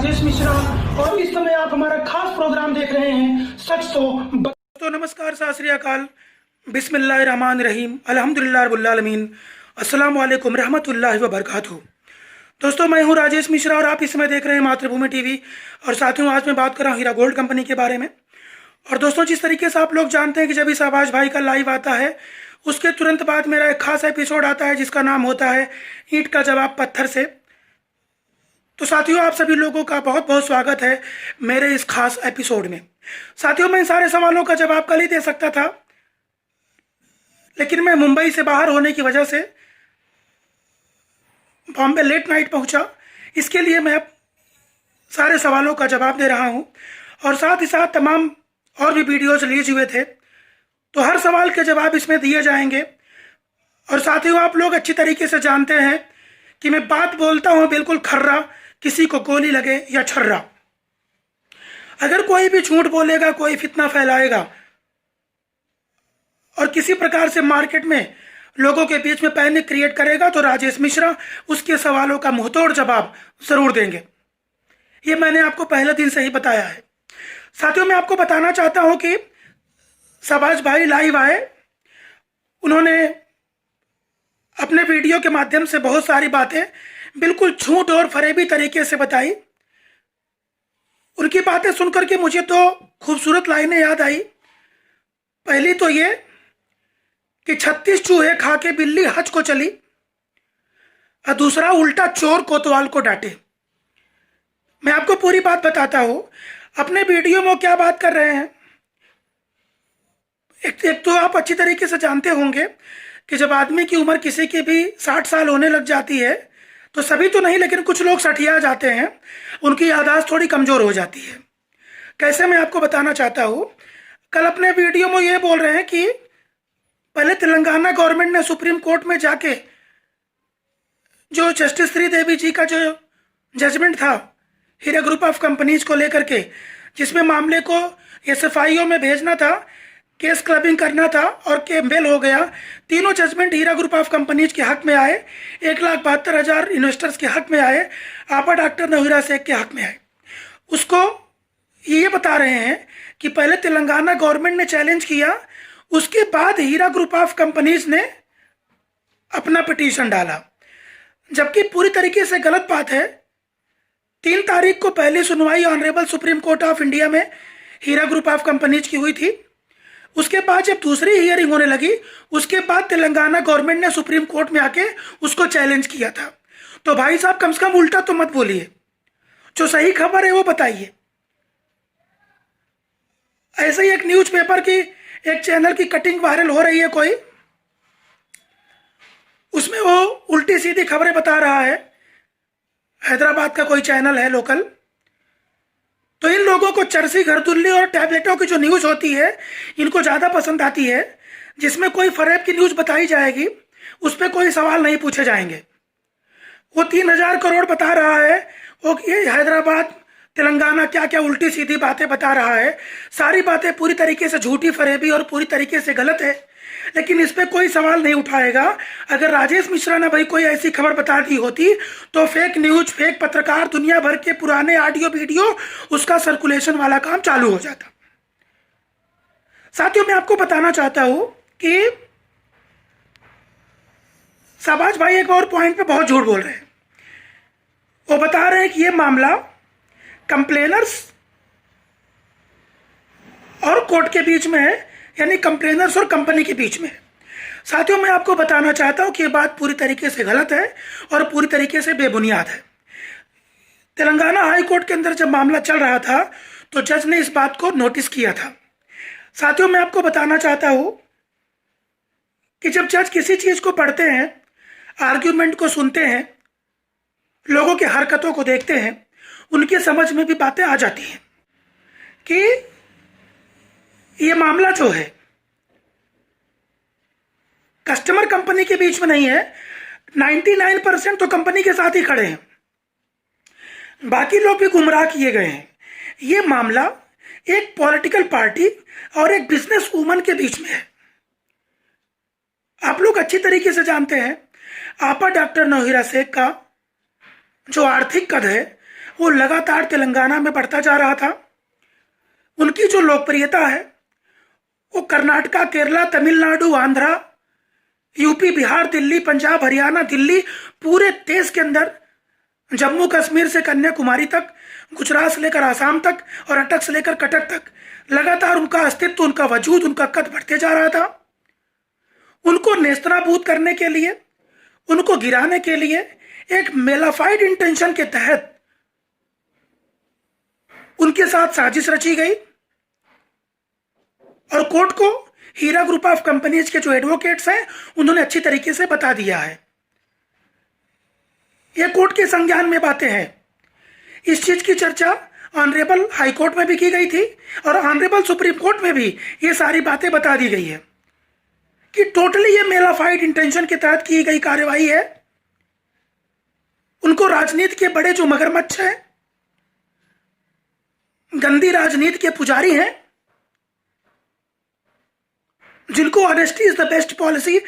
राजेश मिश्रा और इस समय आप हमारा खास प्रोग्राम देख रहे हैं सच तो नमस्कार, सत श्री अकाल, बिस्मिल्लाहिर्रहमानिर्रहीम, अल्हम्दुलिल्लाह रब्बिल आलमीन, अस्सलाम वालेकुम रहमतुल्लाहि व बरकातहू। दोस्तों, मैं हूं राजेश मिश्रा और आप इस समय देख रहे हैं मातृभूमि टीवी। और साथियों, आज मैं बात कर रहा हूं हीरा गोल्ड कंपनी के बारे में। और दोस्तों, जिस तरीके से आप लोग जानते हैं कि जब भी शाहबाज भाई का लाइव आता है उसके तुरंत बाद मेरा एक खास एपिसोड आता है जिसका नाम होता है ईंट का जवाब पत्थर से। तो साथियों, आप सभी लोगों का बहुत बहुत स्वागत है मेरे इस खास एपिसोड में। साथियों, मैं इन सारे सवालों का जवाब कल ही दे सकता था, लेकिन मैं मुंबई से बाहर होने की वजह से बॉम्बे लेट नाइट पहुंचा। इसके लिए मैं अब सारे सवालों का जवाब दे रहा हूं और साथ ही साथ तमाम और भी वीडियोज रिलीज हुए थे, तो हर सवाल के जवाब इसमें दिए जाएंगे। और साथियों, आप लोग अच्छी तरीके से जानते हैं कि मैं बात बोलता हूं बिल्कुल खर्रा, किसी को गोली लगे या छर्रा। अगर कोई भी झूठ बोलेगा, कोई फितना फैलाएगा और किसी प्रकार से मार्केट में लोगों के बीच में पैनिक क्रिएट करेगा, तो राजेश मिश्रा उसके सवालों का मुंहतोड़ जवाब जरूर देंगे। ये मैंने आपको पहले दिन से ही बताया है। साथियों, मैं आपको बताना चाहता हूं कि शाहबाज भाई लाइव आए, उन्होंने अपने वीडियो के माध्यम से बहुत सारी बातें बिल्कुल झूठ और फरेबी तरीके से बताई। उनकी बातें सुनकर के मुझे तो खूबसूरत लाइनें याद आई। पहली तो ये कि 36 चूहे खा के बिल्ली हज को चली, और दूसरा उल्टा चोर कोतवाल को डांटे। मैं आपको पूरी बात बताता हूं, अपने वीडियो में क्या बात कर रहे हैं। एक तो आप अच्छी तरीके से जानते होंगे कि जब आदमी की उम्र किसी की भी 60 साल होने लग जाती है, तो सभी तो नहीं लेकिन कुछ लोग सठिया जाते हैं, उनकी याददाश्त थोड़ी कमजोर हो जाती है। कैसे, मैं आपको बताना चाहता हूं। कल अपने वीडियो में ये बोल रहे हैं कि पहले तेलंगाना गवर्नमेंट ने सुप्रीम कोर्ट में जाके जो जस्टिस श्रीदेवी जी का जो जजमेंट था हीरा ग्रुप ऑफ कंपनीज को लेकर के, जिसमें मामले को SFIO में भेजना था, केस क्लबिंग करना था और केम्बेल हो गया। तीनों judgment Heera group of companies के हक में आए, 1,72,000 इन्वेस्टर्स के हक में आए, आपा डॉक्टर नहीरा शेख के हक में आए। उसको ये बता रहे हैं कि पहले तेलंगाना गवर्नमेंट ने चैलेंज किया, उसके बाद हीरा ग्रुप ऑफ कंपनीज ने अपना पिटीशन डाला, जबकि पूरी तरीके से गलत बात है। 3 तारीख को पहली सुनवाई honourable supreme court of India में हीरा ग्रुप ऑफ कंपनीज की हुई थी। उसके बाद जब दूसरी हियरिंग होने लगी, उसके बाद तेलंगाना गवर्नमेंट ने सुप्रीम कोर्ट में आके उसको चैलेंज किया था। तो भाई साहब, कम से कम उल्टा तो मत बोलिए, जो सही खबर है वो बताइए। ऐसे ही एक न्यूज़पेपर की एक चैनल की कटिंग वायरल हो रही है कोई, उसमें वो उल्टी सीधी खबरें बता रहा है। हैदराबाद का कोई चैनल है लोकल। तो इन लोगों को चरसी, घरदुल्ली और टैबलेटों की जो न्यूज़ होती है इनको ज़्यादा पसंद आती है, जिसमें कोई फरेब की न्यूज़ बताई जाएगी, उस पर कोई सवाल नहीं पूछे जाएंगे। वो 3,000 करोड़ बता रहा है, वो ये हैदराबाद तेलंगाना क्या क्या उल्टी सीधी बातें बता रहा है। सारी बातें पूरी तरीके से झूठी, फरेबी और पूरी तरीके से गलत है, लेकिन इस पर कोई सवाल नहीं उठाएगा। अगर राजेश मिश्रा ने भाई कोई ऐसी खबर बता दी होती तो फेक न्यूज, फेक पत्रकार, दुनिया भर के पुराने ऑडियो वीडियो, उसका सर्कुलेशन वाला काम चालू हो जाता। साथियों, मैं आपको बताना चाहता हूं कि शाहबाज भाई एक और पॉइंट पे बहुत झूठ बोल रहे हैं। वो बता रहे हैं कि ये मामला कंप्लेनर्स और कोर्ट के बीच में है, यानी कंप्लेनर्स और कंपनी के बीच में। साथियों, मैं आपको बताना चाहता हूं कि यह बात पूरी तरीके से गलत है और पूरी तरीके से बेबुनियाद है। तेलंगाना हाई कोर्ट के अंदर जब मामला चल रहा था तो जज ने इस बात को नोटिस किया था। साथियों, मैं आपको बताना चाहता हूं कि जब जज किसी चीज को पढ़ते हैं, आर्ग्यूमेंट को सुनते हैं, लोगों की हरकतों को देखते हैं, उनकी समझ में भी बातें आ जाती हैं कि ये मामला जो है कस्टमर कंपनी के बीच में नहीं है। 99% तो कंपनी के साथ ही खड़े हैं, बाकी लोग भी गुमराह किए गए हैं। ये मामला एक पॉलिटिकल पार्टी और एक बिजनेस वूमन के बीच में है। आप लोग अच्छी तरीके से जानते हैं, आपा डॉक्टर नहीरा शेख का जो आर्थिक कद है वो लगातार तेलंगाना में बढ़ता जा रहा था। उनकी जो लोकप्रियता है वो कर्नाटका, केरला, तमिलनाडु, आंध्रा, यूपी, बिहार, दिल्ली, पंजाब, हरियाणा, दिल्ली, पूरे देश के अंदर, जम्मू कश्मीर से कन्याकुमारी तक, गुजरात से लेकर आसाम तक और अटक से लेकर कटक तक लगातार उनका अस्तित्व, उनका वजूद, उनका कद बढ़ते जा रहा था। उनको नेस्तनाबूद करने के लिए, उनको गिराने के लिए एक मेलाफाइड इंटेंशन के तहत उनके साथ साजिश रची गई और कोर्ट को हीरा ग्रुप ऑफ कंपनीज के जो एडवोकेट्स हैं उन्होंने अच्छी तरीके से बता दिया है। ये कोर्ट के संज्ञान में बातें हैं। इस चीज की चर्चा ऑनरेबल हाई कोर्ट में भी की गई थी और ऑनरेबल सुप्रीम कोर्ट में भी ये सारी बातें बता दी गई है कि टोटली ये मेलाफाइड इंटेंशन के तहत की गई कार्यवाही है। उनको राजनीति के बड़े जो मगरमच्छ हैं, गंदी राजनीति के पुजारी हैं, जिनको honesty is the best policy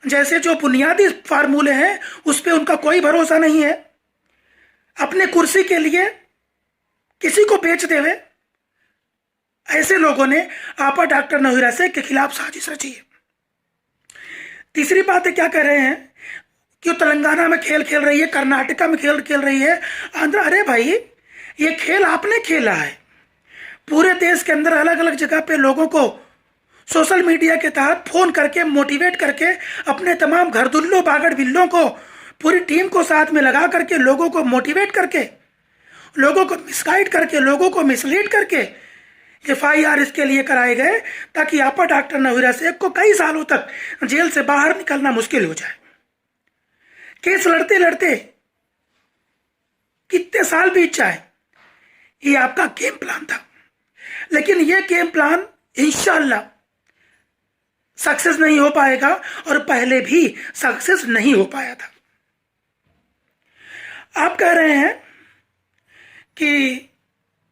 जैसे जो बुनियादी फार्मूले हैं उस पर उनका कोई भरोसा नहीं है, अपने कुर्सी के लिए किसी को बेच देवे, ऐसे लोगों ने आपा डॉक्टर नहीरा शेख के खिलाफ साजिश रची है। तीसरी बात है, क्या कह रहे हैं कि तेलंगाना में खेल खेल रही है, कर्नाटका में खेल खेल रही है, आंध्र। अरे भाई, ये खेल आपने खेला है। पूरे देश के अंदर अलग अलग जगह पे लोगों को सोशल मीडिया के तहत फोन करके मोटिवेट करके अपने तमाम घरदुल्लों बागड़ बिल्लों को, पूरी टीम को साथ में लगा करके लोगों को मोटिवेट करके, लोगों को मिसगाइड करके, लोगों को मिसलीड करके FIR इसके लिए कराए गए ताकि आपा डॉक्टर नहीरा शेख को कई सालों तक जेल से बाहर निकलना मुश्किल हो जाए। केस लड़ते लड़ते कितने साल बीत जाए, ये आपका गेम प्लान था। लेकिन ये गेम प्लान इंशाल्लाह सक्सेस नहीं हो पाएगा और पहले भी सक्सेस नहीं हो पाया था। आप कह रहे हैं कि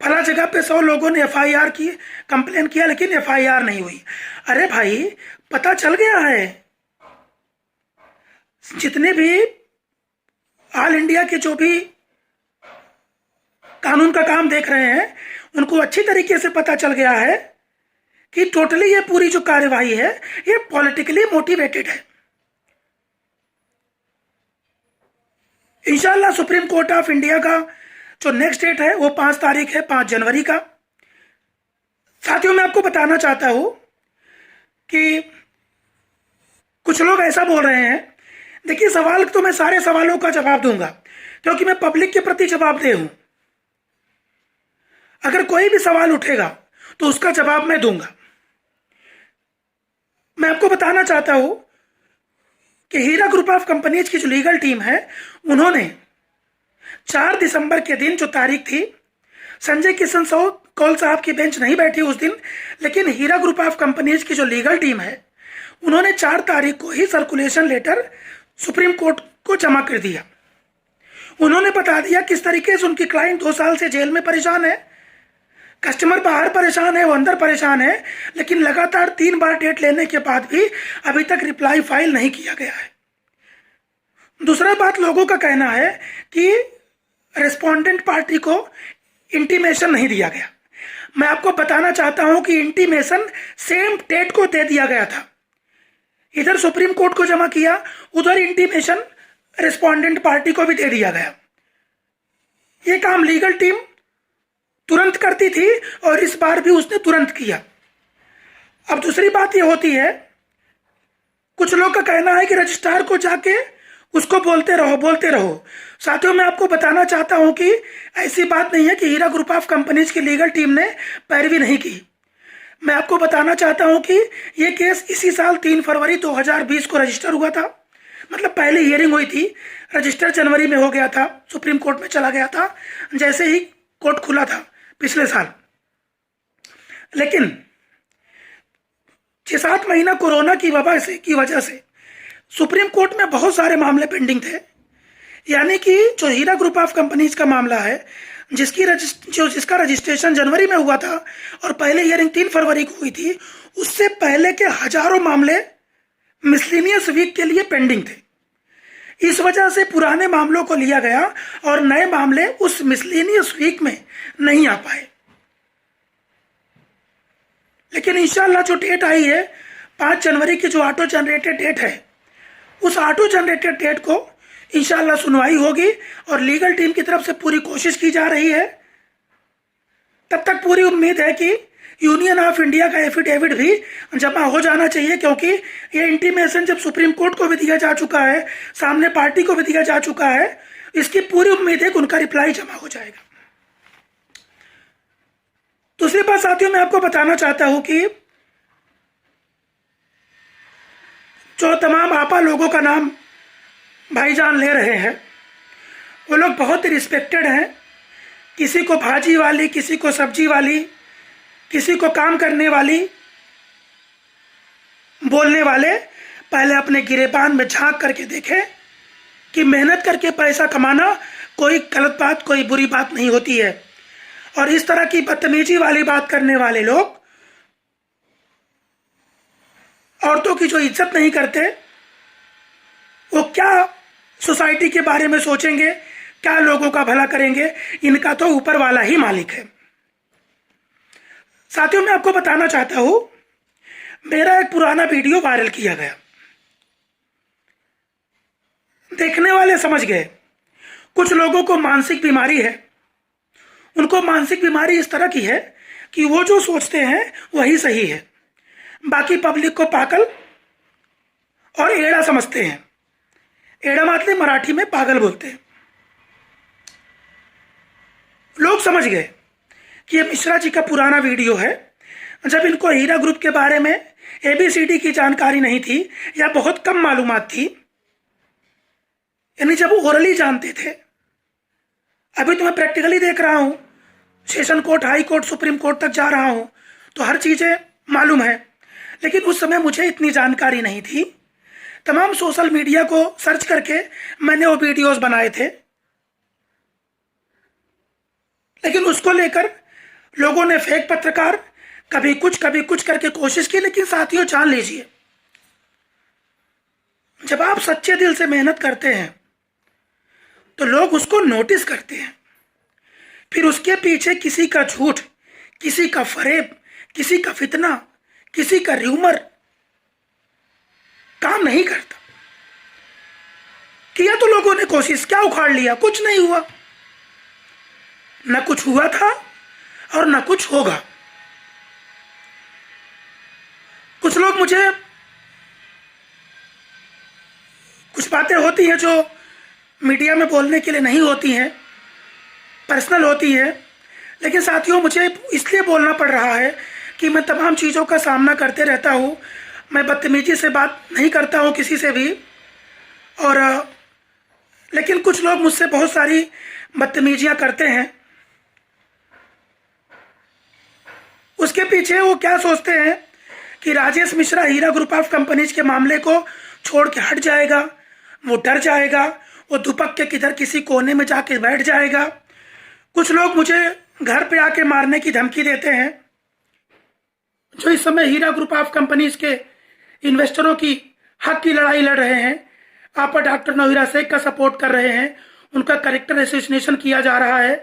फला जगह पे 100 लोगों ने FIR की कंप्लेन किया लेकिन FIR नहीं हुई। अरे भाई, पता चल गया है। जितने भी ऑल इंडिया के जो भी कानून का काम देख रहे हैं उनको अच्छी तरीके से पता चल गया है कि टोटली ये पूरी जो कार्यवाही है ये पॉलिटिकली मोटिवेटेड है। इंशाल्लाह सुप्रीम कोर्ट ऑफ इंडिया का जो नेक्स्ट डेट है वो 5 तारीख है, 5 जनवरी का। साथियों, मैं आपको बताना चाहता हूं कि कुछ लोग ऐसा बोल रहे हैं, देखिए सवाल तो मैं सारे सवालों का जवाब दूंगा क्योंकि मैं पब्लिक के प्रति जवाबदेह हूं। अगर कोई भी सवाल उठेगा तो उसका जवाब मैं दूंगा। मैं आपको बताना चाहता हूं कि हीरा ग्रुप ऑफ कंपनीज की जो लीगल टीम है उन्होंने 4 दिसंबर के दिन जो तारीख थी, संजय किशन कौल साहब की बेंच नहीं बैठी उस दिन, लेकिन हीरा ग्रुप ऑफ कंपनीज की जो लीगल टीम है उन्होंने 4 तारीख को ही सर्कुलेशन लेटर सुप्रीम कोर्ट को जमा कर दिया। उन्होंने बता दिया किस तरीके से उनकी क्लाइंट 2 साल से जेल में परेशान है, कस्टमर बाहर परेशान है, वो अंदर परेशान है, लेकिन लगातार 3 बार डेट लेने के बाद भी अभी तक रिप्लाई फाइल नहीं किया गया है। दूसरा बात, लोगों का कहना है कि रेस्पोंडेंट पार्टी को इंटीमेशन नहीं दिया गया। मैं आपको बताना चाहता हूं कि इंटीमेशन सेम डेट को दे दिया गया था। इधर सुप्रीम कोर्ट को जमा किया, उधर इंटीमेशन रेस्पोंडेंट पार्टी को भी दे दिया गया। ये काम लीगल टीम तुरंत करती थी और इस बार भी उसने तुरंत किया। अब दूसरी बात ये होती है, कुछ लोग का कहना है कि रजिस्ट्रार को जाके उसको बोलते रहो। साथियों, मैं आपको बताना चाहता हूं कि ऐसी बात नहीं है कि हीरा ग्रुप ऑफ कंपनीज की लीगल टीम ने पैरवी नहीं की। मैं आपको बताना चाहता हूं कि यह केस इसी साल 3 फरवरी 2020 को रजिस्टर हुआ था। मतलब पहले हियरिंग हुई थी, रजिस्टर जनवरी में हो गया था, सुप्रीम कोर्ट में चला गया था जैसे ही कोर्ट खुला था पिछले साल। लेकिन 6-7 महीना कोरोना की वजह से सुप्रीम कोर्ट में बहुत सारे मामले पेंडिंग थे। यानी कि जो हीरा ग्रुप ऑफ कंपनीज का मामला है, जिसका रजिस्ट्रेशन जनवरी में हुआ था और पहले हियरिंग 3 फरवरी को हुई थी, उससे पहले के हजारों मामले मिसलिनियस वीक के लिए पेंडिंग थे। इस वजह से पुराने मामलों को लिया गया और नए मामले उस मिसलेनियस वीक में नहीं आ पाए। लेकिन इंशाल्लाह जो डेट आई है 5 जनवरी की, जो ऑटो जनरेटेड डेट है, उस ऑटो जनरेटेड डेट को इंशाल्लाह सुनवाई होगी और लीगल टीम की तरफ से पूरी कोशिश की जा रही है। तब तक पूरी उम्मीद है कि यूनियन ऑफ इंडिया का एफिडेविट भी जमा हो जाना चाहिए, क्योंकि ये इंटीमेशन जब सुप्रीम कोर्ट को भी दिया जा चुका है, सामने पार्टी को भी दिया जा चुका है, इसकी पूरी उम्मीद है कि उनका रिप्लाई जमा हो जाएगा। दूसरी बात साथियों, मैं आपको बताना चाहता हूं कि जो तमाम आपा लोगों का नाम भाईजान ले रहे हैं, वो लोग बहुत ही रिस्पेक्टेड हैं। किसी को भाजी वाली, किसी को सब्जी वाली, किसी को काम करने वाली बोलने वाले पहले अपने गिरेबान में झांक करके देखें कि मेहनत करके पैसा कमाना कोई गलत बात, कोई बुरी बात नहीं होती है। और इस तरह की बदतमीजी वाली बात करने वाले लोग औरतों की जो इज्जत नहीं करते, वो क्या सोसाइटी के बारे में सोचेंगे, क्या लोगों का भला करेंगे, इनका तो ऊपर वाला ही मालिक है। साथियों, मैं आपको बताना चाहता हूं, मेरा एक पुराना वीडियो वायरल किया गया, देखने वाले समझ गए कुछ लोगों को मानसिक बीमारी है। उनको मानसिक बीमारी इस तरह की है कि वो जो सोचते हैं वही सही है, बाकी पब्लिक को पागल और एड़ा समझते हैं। एड़ा मतलब मराठी में पागल बोलते हैं। लोग समझ गए कि ये मिश्रा जी का पुराना वीडियो है। जब इनको हीरा ग्रुप के बारे में ABCD की जानकारी नहीं थी या बहुत कम मालूमात थी, यानी जब ओरली जानते थे, अभी तो मैं प्रैक्टिकली देख रहा हूं, session court, high court, supreme court तक जा रहा हूं, तो हर चीजें मालूम है। लेकिन उस समय मुझे इतनी जानकारी नहीं थी। तमाम सोशल मीडिया को सर्च करके मैंने वो वीडियोस बनाए थे, लेकिन उसको लेकर लोगों ने फेक पत्रकार कभी कुछ करके कोशिश की। लेकिन साथियों, जान लीजिए, जब आप सच्चे दिल से मेहनत करते हैं तो लोग उसको नोटिस करते हैं। फिर उसके पीछे किसी का झूठ, किसी का फरेब, किसी का फितना, किसी का र्यूमर काम नहीं करता। किया तो लोगों ने कोशिश, क्या उखाड़ लिया, कुछ नहीं हुआ। न कुछ हुआ था और न कुछ होगा। कुछ लोग मुझे, कुछ बातें होती हैं जो मीडिया में बोलने के लिए नहीं होती हैं, पर्सनल होती है। लेकिन साथियों, मुझे इसलिए बोलना पड़ रहा है कि मैं तमाम चीज़ों का सामना करते रहता हूँ। मैं बदतमीजी से बात नहीं करता हूँ किसी से भी, और लेकिन कुछ लोग मुझसे बहुत सारी बदतमीजियाँ करते हैं। उसके पीछे वो क्या सोचते हैं कि राजेश मिश्रा हीरा ग्रुप ऑफ कंपनीज के मामले को छोड़ के हट जाएगा, वो डर जाएगा, वो दुपक के किधर किसी कोने में जाके बैठ जाएगा। कुछ लोग मुझे घर पे आके मारने की धमकी देते हैं, जो इस समय हीरा ग्रुप ऑफ कंपनीज के इन्वेस्टरों की हक की लड़ाई लड़ रहे हैं। आप डॉक्टर नौहिरा शेख का सपोर्ट कर रहे हैं, उनका कैरेक्टर एसोसिएशन किया जा रहा है।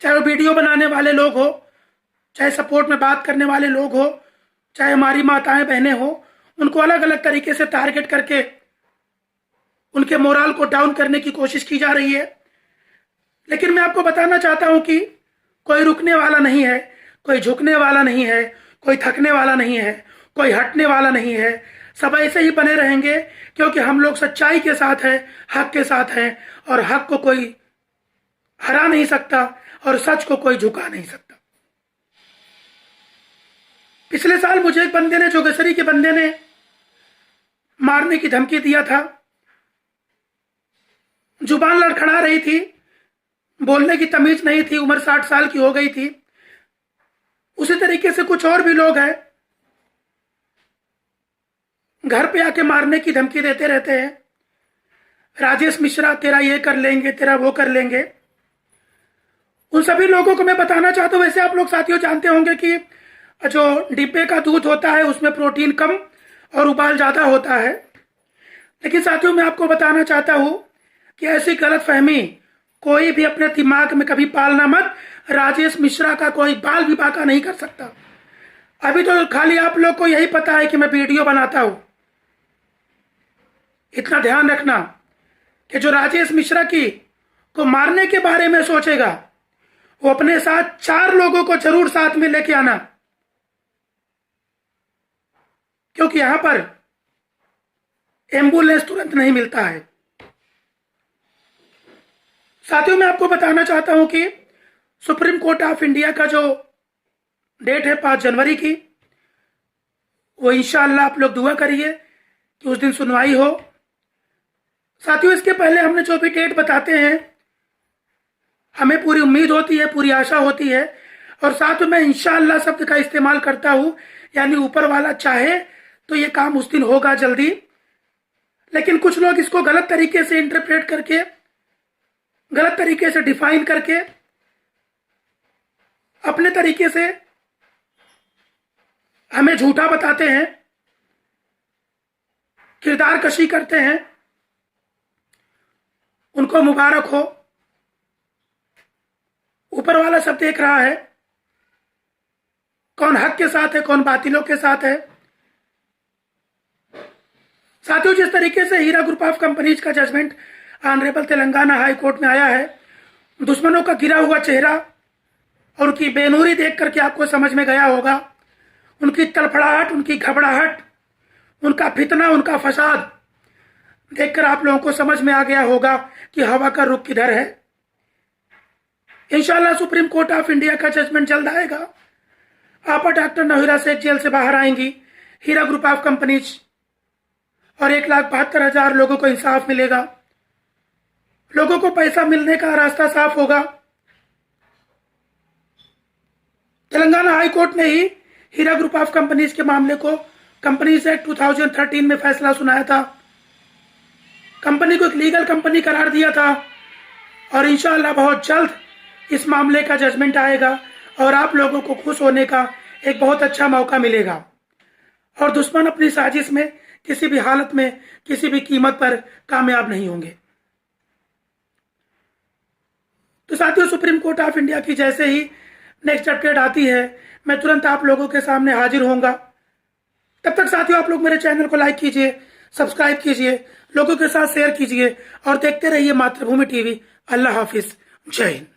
चाहे वो वीडियो बनाने वाले लोग हो, चाहे सपोर्ट में बात करने वाले लोग हो, चाहे हमारी माताएं बहनें हो, उनको अलग अलग तरीके से टारगेट करके उनके मोराल को डाउन करने की कोशिश की जा रही है। लेकिन मैं आपको बताना चाहता हूं कि कोई रुकने वाला नहीं है, कोई झुकने वाला नहीं है, कोई थकने वाला नहीं है, कोई हटने वाला नहीं है। सब ऐसे ही बने रहेंगे, क्योंकि हम लोग सच्चाई के साथ हैं, हक के साथ हैं, और हक को कोई हरा नहीं सकता और सच को कोई झुका नहीं सकता। पिछले साल मुझे एक बंदे ने, जोगेश्वरी के बंदे ने मारने की धमकी दिया था। जुबान लड़खड़ा रही थी, बोलने की तमीज नहीं थी, उम्र 60 साल की हो गई थी। उसी तरीके से कुछ और भी लोग हैं, घर पे आके मारने की धमकी देते रहते हैं। राजेश मिश्रा तेरा ये कर लेंगे, तेरा वो कर लेंगे। उन सभी लोगों को मैं बताना चाहता हूं, वैसे आप लोग साथियों जानते होंगे कि जो डिब्बे का दूध होता है उसमें प्रोटीन कम और उबाल ज्यादा होता है। लेकिन साथियों, मैं आपको बताना चाहता हूं कि ऐसी गलतफहमी कोई भी अपने दिमाग में कभी पालना मत। राजेश मिश्रा का कोई बाल भी बांका नहीं कर सकता। अभी तो खाली आप लोग को यही पता है कि मैं वीडियो बनाता हूं। इतना ध्यान रखना कि जो राजेश मिश्रा की को मारने के बारे में सोचेगा, वो अपने साथ 4 लोगों को जरूर साथ में लेके आना, क्योंकि यहां पर एम्बुलेंस तुरंत नहीं मिलता है। साथियों, मैं आपको बताना चाहता हूं कि सुप्रीम कोर्ट ऑफ इंडिया का जो डेट है 5 जनवरी की, वो इंशाअल्लाह आप लोग दुआ करिए कि उस दिन सुनवाई हो। साथियों, इसके पहले हमने जो भी डेट बताते हैं, हमें पूरी उम्मीद होती है, पूरी आशा होती है, और साथ में इंशाअल्लाह शब्द का इस्तेमाल करता हूं, यानी ऊपर वाला चाहे तो ये काम उस दिन होगा जल्दी। लेकिन कुछ लोग इसको गलत तरीके से इंटरप्रेट करके, गलत तरीके से डिफाइन करके, अपने तरीके से हमें झूठा बताते हैं, किरदार कशी करते हैं। उनको मुबारक हो, ऊपर वाला सब देख रहा है कौन हक के साथ है, कौन बातिलों के साथ है। साथियों, जिस तरीके से हीरा ग्रुप ऑफ कंपनीज का judgment honourable Telangana high court में आया है, दुश्मनों का गिरा हुआ चेहरा और उनकी बेनूरी देख करके आपको समझ में गया होगा, उनकी तड़फड़ाहट, उनकी घबराहट, उनका फितना, उनका फसाद देखकर आप लोगों को समझ में आ गया होगा कि हवा का रुख किधर है। इंशाल्लाह सुप्रीम कोर्ट ऑफ इंडिया का जजमेंट जल्द आएगा। आपा डॉक्टर नहीरा शेख जेल से बाहर आएंगी, हीरा ग्रुप ऑफ कंपनीज, और 1,72,000 लोगों को इंसाफ मिलेगा। लोगों को पैसा मिलने का रास्ता साफ होगा। तेलंगाना हाई कोर्ट ने ही हीरा ग्रुप ऑफ कंपनीज के मामले को कंपनीज एक्ट 2013 में फैसला सुनाया था। कंपनी को एक लीगल कंपनी करार दिया था, और इंशाअल्लाह बहुत जल्द इस मामले का जजमेंट आएगा और आप लोगों को खुश होने का एक बहुत अच्छा मौका मिलेगा। और दुश्मन अपनी साजिश में किसी भी हालत में, किसी भी कीमत पर कामयाब नहीं होंगे। तो साथियों, सुप्रीम कोर्ट ऑफ इंडिया की जैसे ही नेक्स्ट अपडेट आती है, मैं तुरंत आप लोगों के सामने हाजिर होऊंगा। तब तक साथियों, आप लोग मेरे चैनल को लाइक कीजिए, सब्सक्राइब कीजिए, लोगों के साथ शेयर कीजिए और देखते रहिए मातृभूमि टीवी। अल्लाह हाफिज, जय हिंद।